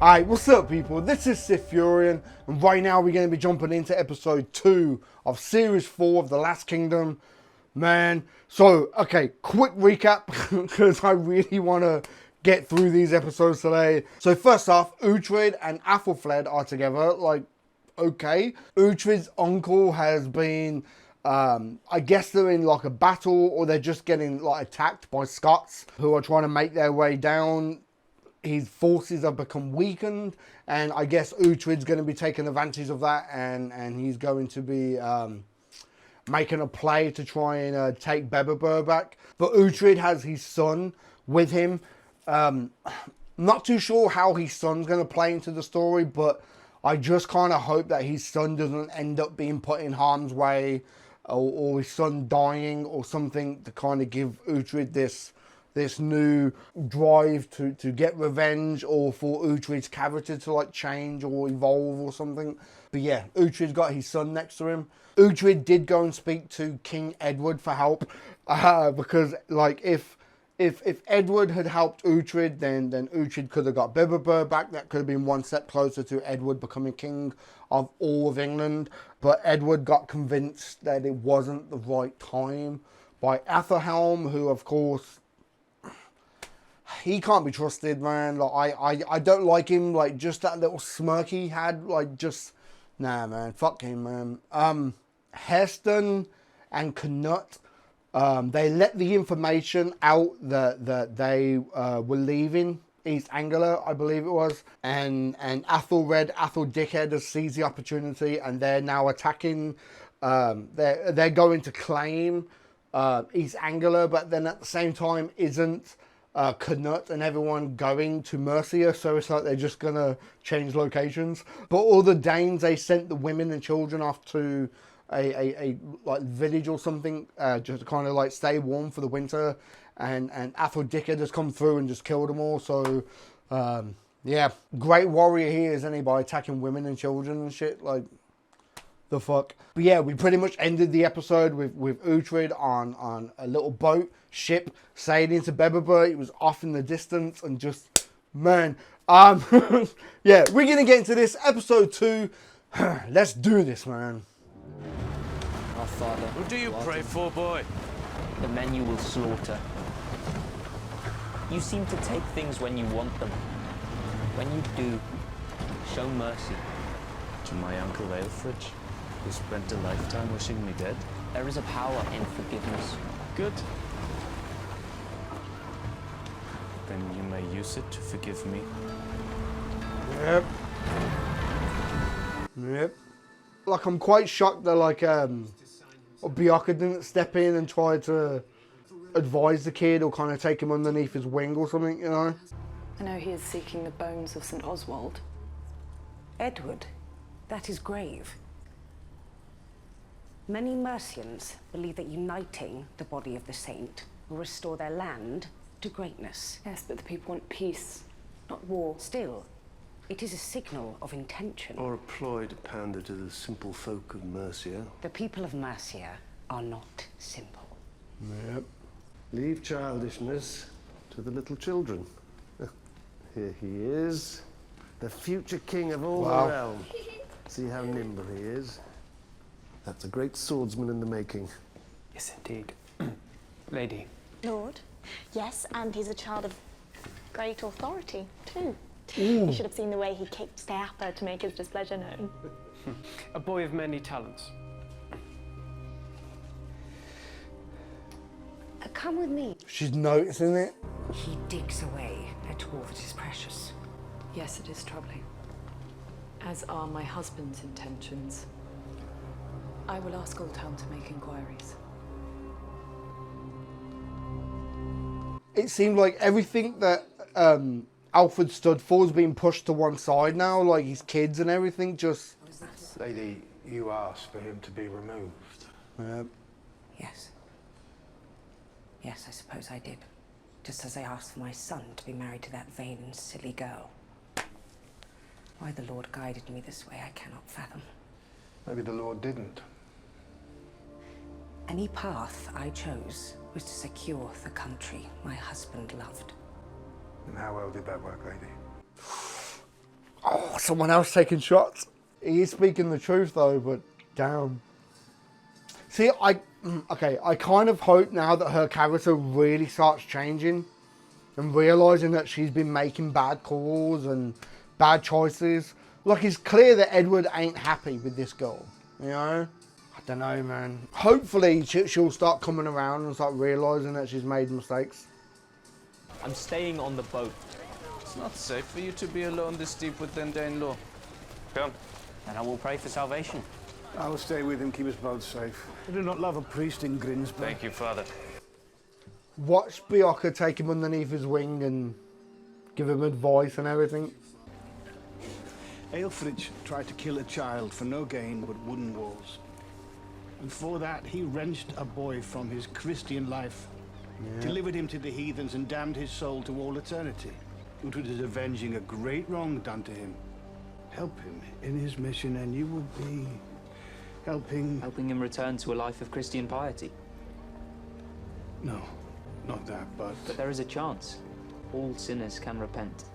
Alright, what's up people? This is SiTHFuRioN, and right now we're going to be jumping into episode 2 of series 4 of The Last Kingdom. Man, so, okay, quick recap, because I really want to get through these episodes today. So first off, Uhtred and Athelflaed are together, like, okay. Uhtred's uncle has been, I guess they're in like a battle, or they're just getting like attacked by Scots, who are trying to make their way down. His forces have become weakened, and I guess Uhtred's going to be taking advantage of that, and he's going to be making a play to try and take Motherboard back. But Uhtred has his son with him. Not too sure how his son's going to play into the story, but I just kind of hope that his son doesn't end up being put in harm's way, or his son dying or something, to kind of give Uhtred this new drive to get revenge, or for Uhtred's character to like change or evolve or something. But yeah, Uhtred's got his son next to him. Uhtred did go and speak to King Edward for help, because like if Edward had helped Uhtred, then Uhtred could have got Motherboard back. That could have been one step closer to Edward becoming king of all of England. But Edward got convinced that it wasn't the right time by Athelhelm, who of course, he can't be trusted, man. Like I don't like him. Like just that little smirk he had, like just nah, man. Fuck him, man. Heston and Knut, they let the information out that they were leaving East Anglia, I believe it was, and Athelred, Dickhead has seized the opportunity, and they're now attacking. They're going to claim East Anglia, but then at the same time isn't Knut and everyone going to Mercia, so it's like they're just gonna change locations. But all the Danes, they sent the women and children off to a like village or something, just to kind of like stay warm for the winter, and Dickhead has come through and just killed them all. So yeah, great warrior he is, isn't he, by attacking women and children and shit, like the fuck. But yeah, we pretty much ended the episode with Uhtred on a little boat ship sailing into Motherboard. It was off in the distance, and just, man, yeah, we're gonna get into this episode 2. Let's do this, man. Our Father, who do you pray for, boy? the men you will slaughter. You seem to take things when you want them. When you do, show mercy. To my uncle Aelfried, who spent a lifetime wishing me dead. There is a power in forgiveness. Good. Then you may use it to forgive me. Yep. Yep. Like, I'm quite shocked that, like, Bjarka didn't step in and try to advise the kid, or kind of take him underneath his wing or something, you know? I know he is seeking the bones of St. Oswald. Edward, that is grave. Many Mercians believe that uniting the body of the saint will restore their land to greatness. Yes, but the people want peace, not war. Still, it is a signal of intention. Or a ploy to pander to the simple folk of Mercia. The people of Mercia are not simple. Yep. Leave childishness to the little children. Here he is, the future king of all Wow. the realm. See how nimble he is. That's a great swordsman in the making. Yes, indeed. Lady. Lord. Yes, and he's a child of great authority, too. Ooh. You should have seen the way he kicked Steapa to make his displeasure known. A boy of many talents. Come with me. She's noticing it. He digs away at all that is precious. Yes, it is troubling. As are my husband's intentions. I will ask Oldtown to make inquiries. It seemed like everything that Alfred stood for is being pushed to one side now, like his kids and everything, just... Lady, you asked for him to be removed. Yes. Yes, I suppose I did. Just as I asked for my son to be married to that vain and silly girl. Why the Lord guided me this way, I cannot fathom. Maybe the Lord didn't. Any path I chose was to secure the country my husband loved. And how well did that work, lady? Oh, someone else taking shots. He is speaking the truth though, but damn. See, I kind of hope now that her character really starts changing and realising that she's been making bad calls and bad choices. Like, it's clear that Edward ain't happy with this girl, you know? I don't know, man. Hopefully she'll start coming around and start realising that she's made mistakes. I'm staying on the boat. It's not safe for you to be alone this deep with Dane-Law. Come. And I will pray for salvation. I will stay with him, keep us both safe. I do not love a priest in Grinsby. Thank you, Father. Watch Bioka take him underneath his wing and give him advice and everything. Aelfried tried to kill a child for no gain but wooden walls. And for that, he wrenched a boy from his Christian life, delivered him to the heathens and damned his soul to all eternity. Uhtred is avenging a great wrong done to him. Help him in his mission and you will be helping Helping him return to a life of Christian piety. No, not that, but There is a chance. All sinners can repent.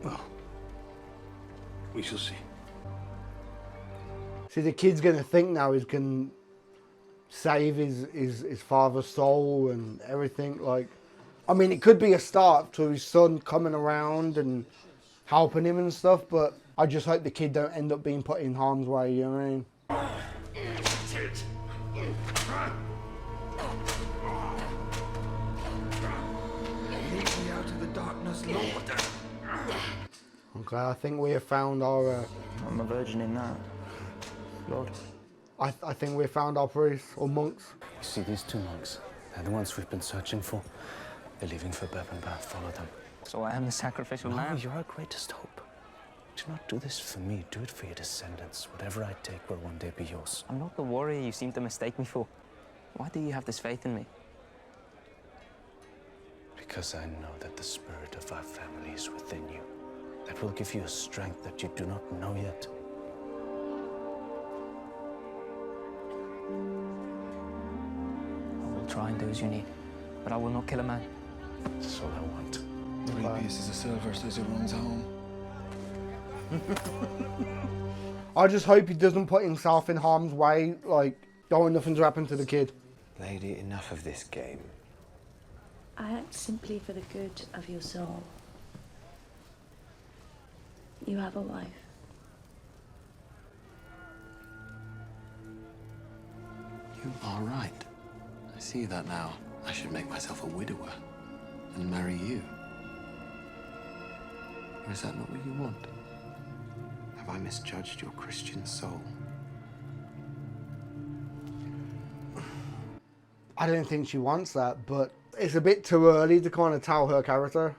well, we shall see. See, the kid's going to think now he can save his father's soul and everything. Like, I mean, it could be a start to his son coming around and helping him and stuff, but I just hope the kid don't end up being put in harm's way, you know what I mean? Lead me out of the darkness, Lord. Okay, I think we have found our... I'm a virgin in that. Lord. I think we have found our priests, or monks. You see these two monks? They're the ones we've been searching for. They're leaving for Bebbanbath. Follow them. So I am the sacrificial lamb. No, you're our greatest hope. Do not do this for me. Do it for your descendants. Whatever I take will one day be yours. I'm not the warrior you seem to mistake me for. Why do you have this faith in me? Because I know that the spirit of our family is within you. That will give you a strength that you do not know yet. I will try and do as you need, but I will not kill a man. That's all I want. Rebius is a silver, says he runs home. I just hope he doesn't put himself in harm's way, like, don't want nothing to happen to the kid. Lady, enough of this game. I act simply for the good of your soul. You have a wife. You are right. I see that now. I should make myself a widower and marry you. Or is that not what you want? Have I misjudged your Christian soul? I don't think she wants that, but it's a bit too early to kind of tell her character.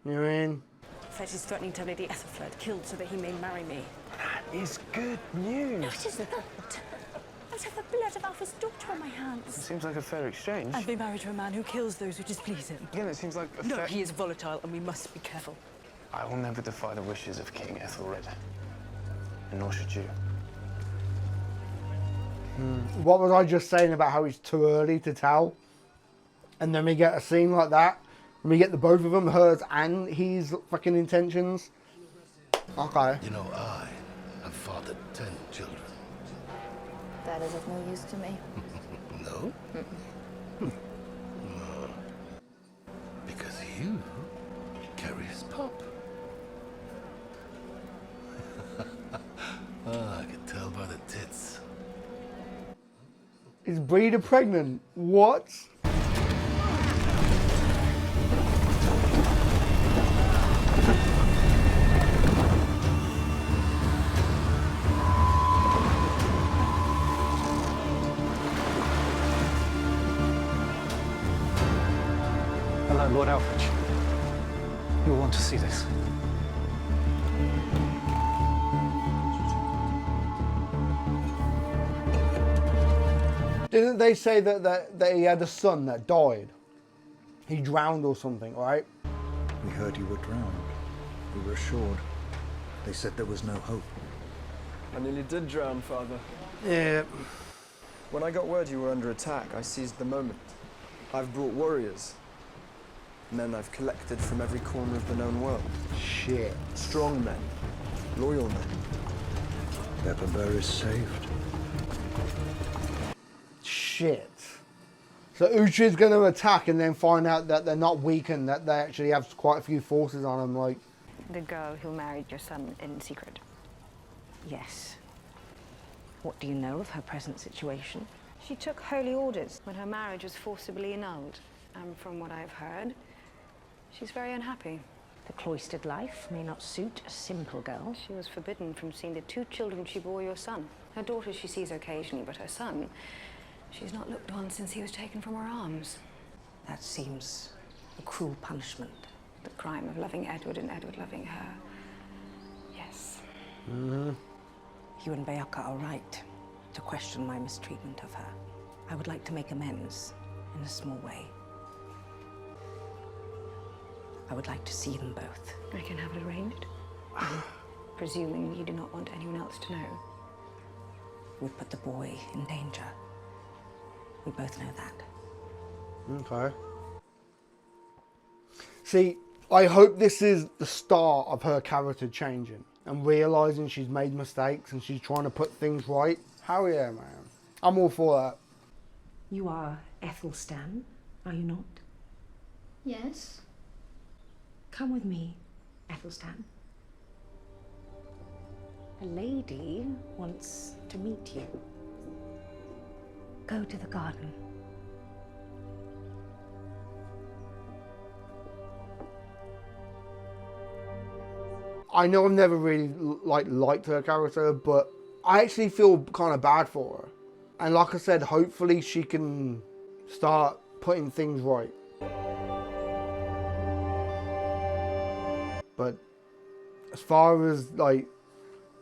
You know what I mean? Fetch is threatening to have Lady Ethelflaed killed so that he may marry me. That is good news. What is that? I have the blood of Alpha's daughter on my hands. Seems like a fair exchange. I'd be married to a man who kills those who displease him. Again, it seems like a No, fair... he is volatile and we must be careful. I will never defy the wishes of King Ethelred. And nor should you. What was I just saying about how it's too early to tell? And then we get a scene like that, and we get the both of them, hers and his fucking intentions. Okay. You know, I have fathered 10 children. That is of no use to me. No? No. Because you carry his pup. I can tell by the tits. Is Breeder pregnant? What? Hello, Lord Alfred. You'll want to see this. Didn't they say that he had a son that died? He drowned or something, right? We heard you were drowned. We were assured. They said there was no hope. I nearly did drown, Father. Yeah. When I got word you were under attack, I seized the moment. I've brought warriors. Men I've collected from every corner of the known world. Shit. Strong men. Loyal men. Pepper is saved. Shit. So Uhtred's going to attack and then find out that they're not weakened, that they actually have quite a few forces on them, like... The girl who married your son in secret. Yes. What do you know of her present situation? She took holy orders when her marriage was forcibly annulled. And from what I've heard, she's very unhappy. The cloistered life may not suit a simple girl. She was forbidden from seeing the 2 children she bore your son. Her daughter she sees occasionally, but her son, she's not looked on since he was taken from her arms. That seems a cruel punishment. The crime of loving Edward and Edward loving her. Yes. Mm-hmm. You and Beocca are right to question my mistreatment of her. I would like to make amends in a small way. I would like to see them both. I can have it arranged. Presuming you do not want anyone else to know. Would put the boy in danger. We both know that. Okay. See, I hope this is the start of her character changing and realising she's made mistakes and she's trying to put things right. Hell yeah, man. I'm all for that. You are Ethelstan, are you not? Yes. Come with me, Ethelstan. A lady wants to meet you. Go to the garden. I know I've never really liked her character, but I actually feel kind of bad for her. And like I said, hopefully she can start putting things right. But as far as like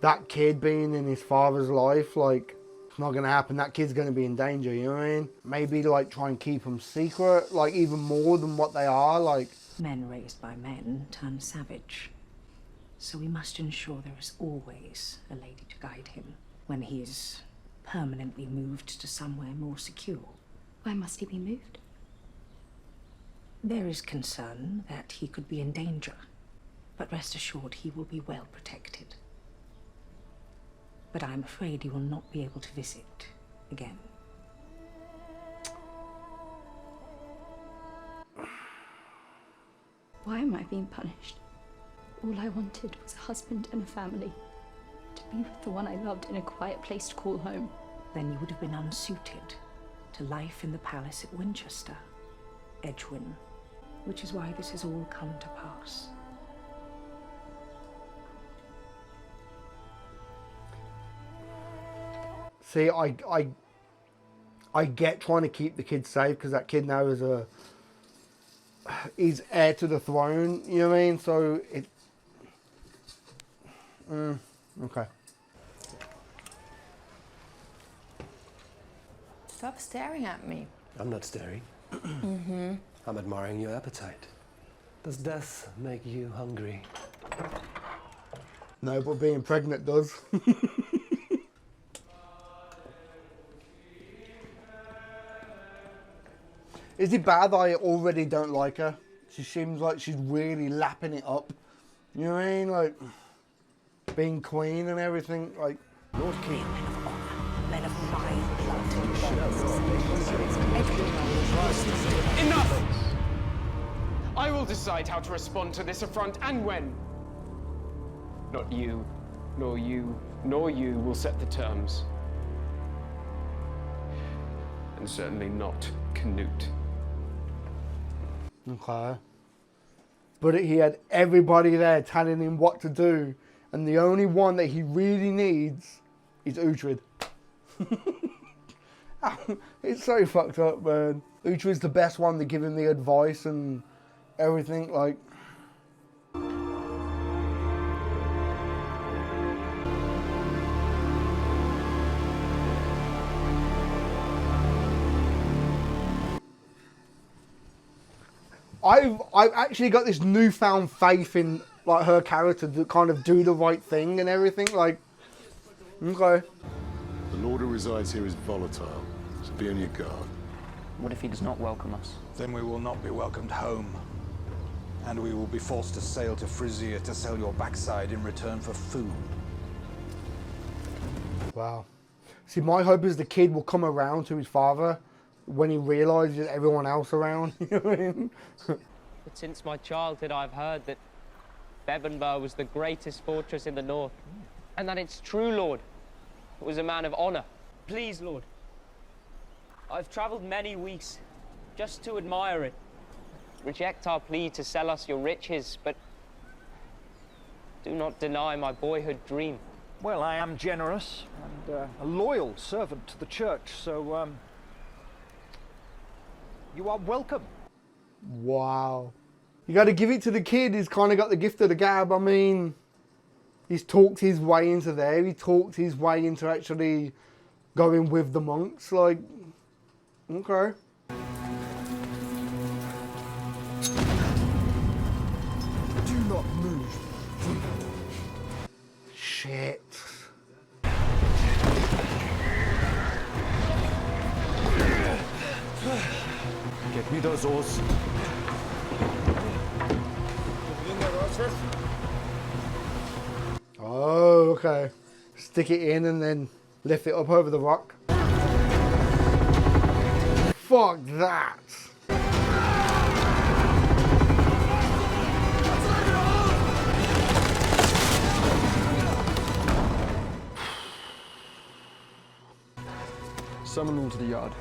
that kid being in his father's life, like it's not gonna happen. That kid's gonna be in danger, you know what I mean? Maybe like try and keep them secret, like even more than what they are, like. Men raised by men turn savage. So we must ensure there is always a lady to guide him when he is permanently moved to somewhere more secure. Where must he be moved? There is concern that he could be in danger, but rest assured he will be well protected. But I'm afraid he will not be able to visit again. Why am I being punished? All I wanted was a husband and a family. To be with the one I loved in a quiet place to call home. Then you would have been unsuited to life in the palace at Winchester, Edgwin, which is why this has all come to pass. See, I get trying to keep the kid safe because that kid now is he's heir to the throne, you know what I mean? So it, okay. Stop staring at me. I'm not staring. I'm admiring your appetite. Does death make you hungry? No, but being pregnant does. Is it bad that I already don't like her? She seems like she's really lapping it up. You know what I mean? Like, being queen and everything, like... Lord King. Men of my blood. Enough! I will decide how to respond to this affront and when. Not you, nor you, nor you will set the terms. And certainly not Canute. Okay. But he had everybody there telling him what to do, and the only one that he really needs is Uhtred. It's so fucked up, man. Uhtred's the best one to give him the advice and everything, like... I've actually got this newfound faith in like her character to kind of do the right thing and everything. Like, okay. The Lord who resides here is volatile, so be on your guard. What if he does not welcome us? Then we will not be welcomed home. And we will be forced to sail to Frisia to sell your backside in return for food. Wow. See, my hope is the kid will come around to his father when he realises everyone else around. You know what I mean? But since my childhood, I've heard that Bebbanburg was the greatest fortress in the north, and that its true lord was a man of honor. Please, Lord, I've traveled many weeks just to admire it. Reject our plea to sell us your riches, but do not deny my boyhood dream. Well, I am generous and a loyal servant to the church, so you are welcome. Wow. You got to give it to the kid. He's kind of got the gift of the gab. I mean, he's talked his way into there. He talked his way into actually going with the monks. Like, okay. Do not move. Shit. Get me those oars. Oh, okay. Stick it in and then lift it up over the rock. Fuck that. Summon all to the yard.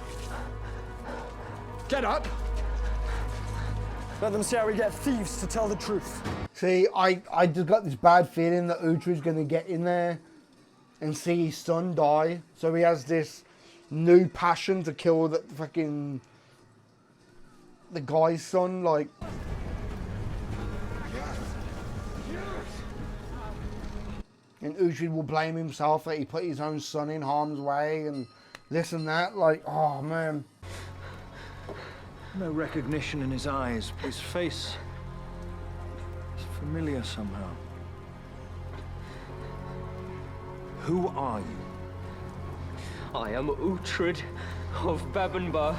Get up! Let them see how we get thieves to tell the truth. See, I just got this bad feeling that Uhtred's going to get in there and see his son die. So he has this new passion to kill the guy's son, like. And Uhtred will blame himself that he put his own son in harm's way and this and that. Like, oh man. No recognition in his eyes, but his face is familiar somehow. Who are you? I am Uhtred of Bebbanburg.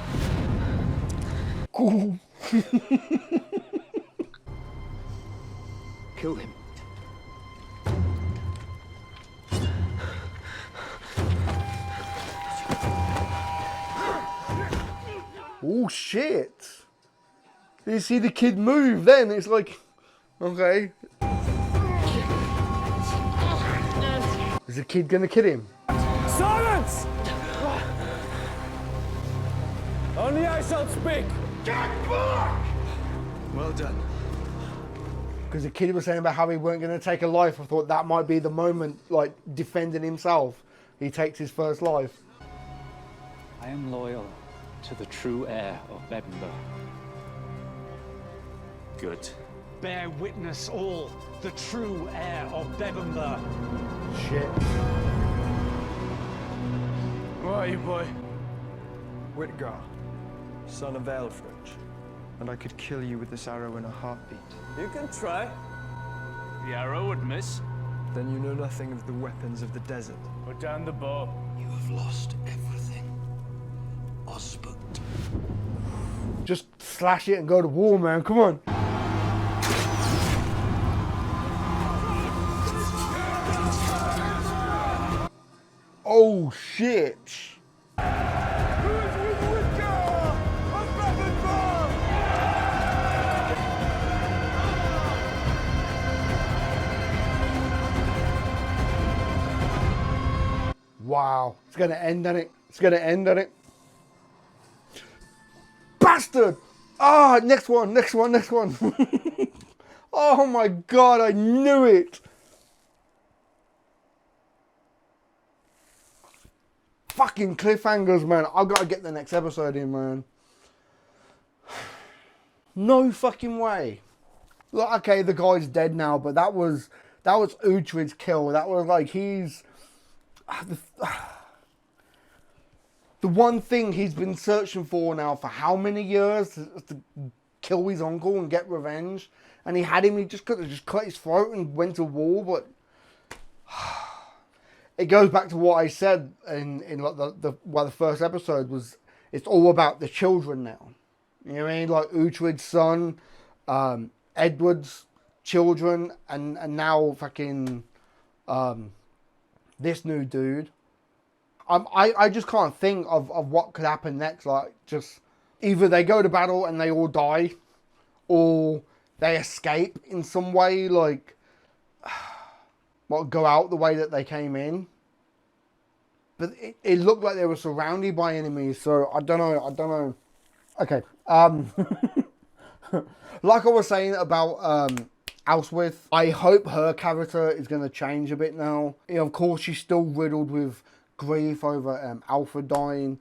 Cool. Kill him. Oh shit. You see the kid move then, it's like, okay. Is the kid gonna kill him? Silence! Only I shall speak! Get back! Well done. Because the kid was saying about how he weren't gonna take a life. I thought that might be the moment, like, defending himself. He takes his first life. I am loyal to the true heir of Bebbanburg. Good. Bear witness all, the true heir of Bebbanburg. Shit. Who are you, boy? Whitgar, son of Elfridge. And I could kill you with this arrow in a heartbeat. You can try. The arrow would miss. Then you know nothing of the weapons of the desert. Put down the bow. You have lost everything. Osbert. Just slash it and go to war, man. Come on. Oh shit. Wow. It's gonna end on it. It's gonna end on it. Bastard! Ah, next one, next one, next one. Oh my god, I knew it. Fucking cliffhangers, man. I've got to get the next episode in, man. No fucking way. Look, okay, the guy's dead now, but that was Uhtred's kill. That was like, he's... The one thing he's been searching for now for how many years to kill his uncle and get revenge. And he had him, he just could have just cut his throat and went to war, but... It goes back to what I said in like the first episode was, it's all about the children now. You know what I mean? Like Uhtred's son, Edward's children and now fucking this new dude. I just can't think of what could happen next. Like, just either they go to battle and they all die, or they escape in some way, like, what, go out the way that they came in. But it looked like they were surrounded by enemies, so I don't know. Okay, like I was saying about ASUS, I hope her character is going to change a bit now. You know, of course, she's still riddled with grief over Alfred dying.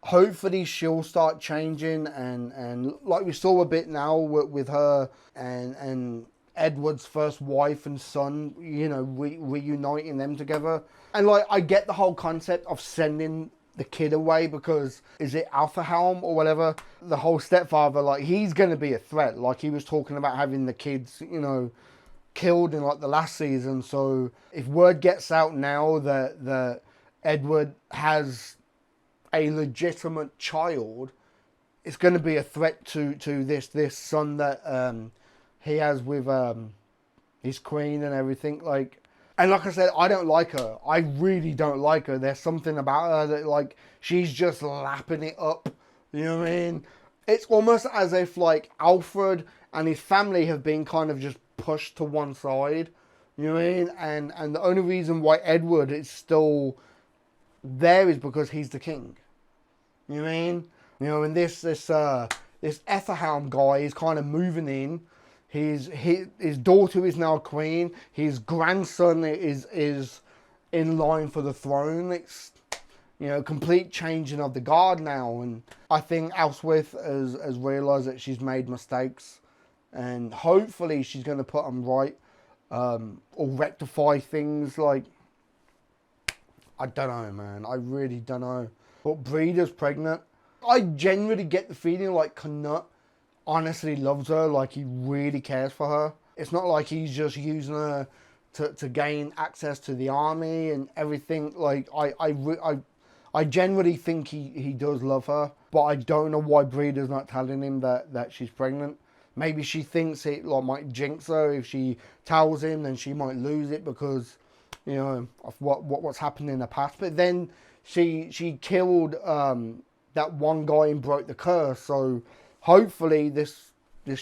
Hopefully she'll start changing, and like we saw a bit now with her and Edward's first wife and son, you know, reuniting them together. And like, I get the whole concept of sending the kid away because, is it SiTHFuRion or whatever? The whole stepfather, like, he's going to be a threat. Like, he was talking about having the kids, you know, killed in like the last season. So if word gets out now that Edward has a legitimate child, it's going to be a threat to this son that he has with his queen and everything. Like, and like I said, I don't like her. I really don't like her. There's something about her that, like, she's just lapping it up. You know what I mean? It's almost as if, like, Alfred and his family have been kind of just pushed to one side. You know what I mean? And the only reason why Edward is still there is because he's the king. You know what I mean? You know, and this SiTHFuRion guy is kind of moving in. His daughter is now queen. His grandson is in line for the throne. It's, you know, complete changing of the guard now. And I think ASUS has realised that she's made mistakes, and hopefully she's going to put them right, or rectify things. Like, I don't know, man. I really don't know. But Breeder's pregnant. I genuinely get the feeling like Knut honestly loves her, like he really cares for her. It's not like he's just using her to gain access to the army and everything. Like, I genuinely think he does love her, but I don't know why Breeder's not telling him that she's pregnant. Maybe she thinks it like might jinx her. If she tells him, then she might lose it because, you know, of what's happened in the past. But then she killed that one guy and broke the curse, so hopefully this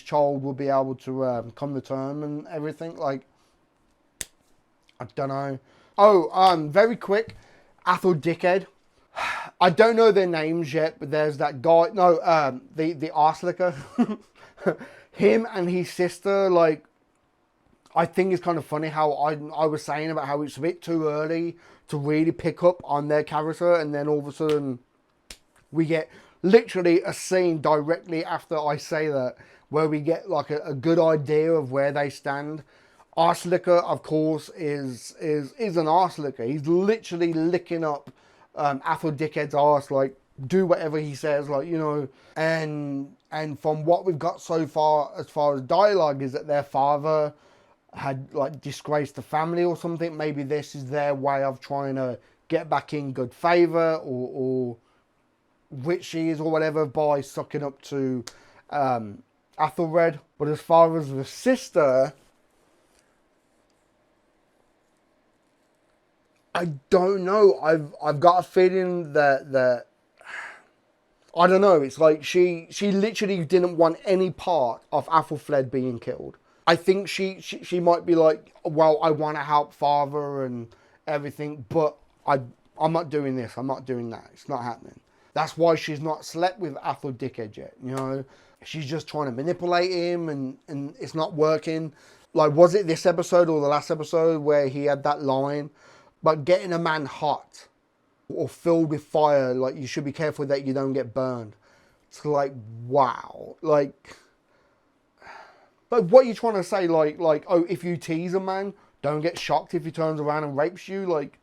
child will be able to come to term and everything. Like, I don't know. Oh, very quick, Athel Dickhead. I don't know their names yet, but there's that guy. No, the Arslicker. Him and his sister. Like, I think it's kind of funny how I was saying about how it's a bit too early to really pick up on their character, and then all of a sudden we get literally a scene directly after I say that, where we get like a good idea of where they stand. Arslicker, of course, is an Arslicker. He's literally licking up Athel Dickhead's arse, like, do whatever he says, like, you know. And from what we've got so far, as far as dialogue, is that their father had like disgraced the family or something. Maybe this is their way of trying to get back in good favour, or witches or whatever, by sucking up to Athelred. But as far as the sister, I don't know. I've got a feeling that I don't know. It's like she literally didn't want any part of Athelflaed being killed. I think she might be like, well, I want to help father and everything, but I'm not doing this. I'm not doing that. It's not happening. That's why she's not slept with Athel Dickhead yet. You know, she's just trying to manipulate him, and it's not working. Like, was it this episode or the last episode where he had that line, but getting a man hot or filled with fire, like, you should be careful that you don't get burned. It's like, wow. Like, but what are you trying to say? Like, oh, if you tease a man, don't get shocked if he turns around and rapes you. Like,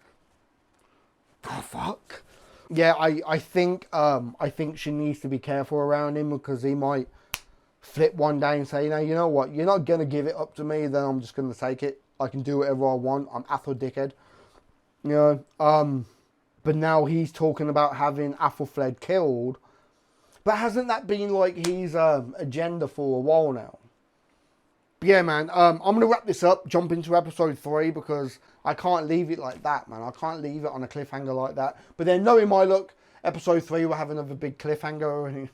the fuck? Yeah, I think she needs to be careful around him, because he might flip one day and say, no, you know what? You're not going to give it up to me, then I'm just going to take it. I can do whatever I want. I'm Athel Dickhead. You know, but now he's talking about having Athelflaed killed. But hasn't that been like his agenda for a while now? But yeah, man, I'm going to wrap this up, jump into episode 3, because I can't leave it like that, man. I can't leave it on a cliffhanger like that. But then, knowing my luck, episode 3 will have another big cliffhanger.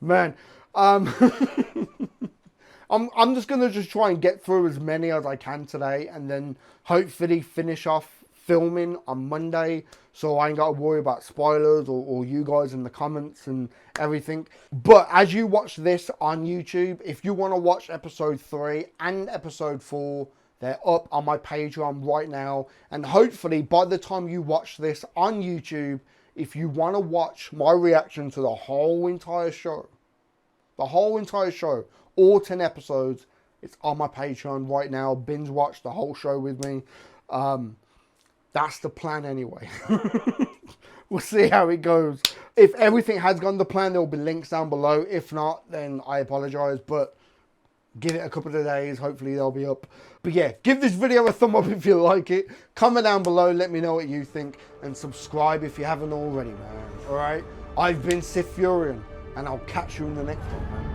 Man, I'm just going to just try and get through as many as I can today, and then hopefully finish off filming on Monday, so I ain't got to worry about spoilers or you guys in the comments and everything. But as you watch this on YouTube, if you want to watch episode 3 and episode 4, they're up on my Patreon right now. And hopefully by the time you watch this on YouTube, if you want to watch my reaction to the whole entire show, all 10 episodes, it's on my Patreon right now. Binge watch the whole show with me. That's the plan anyway. We'll see how it goes. If everything has gone to plan, there will be links down below. If not, then I apologize, but give it a couple of days. Hopefully they'll be up. But yeah, give this video a thumb up if you like it. Comment down below, let me know what you think, and subscribe if you haven't already, man. All right? I've been SiTHFuRion, and I'll catch you in the next one, man.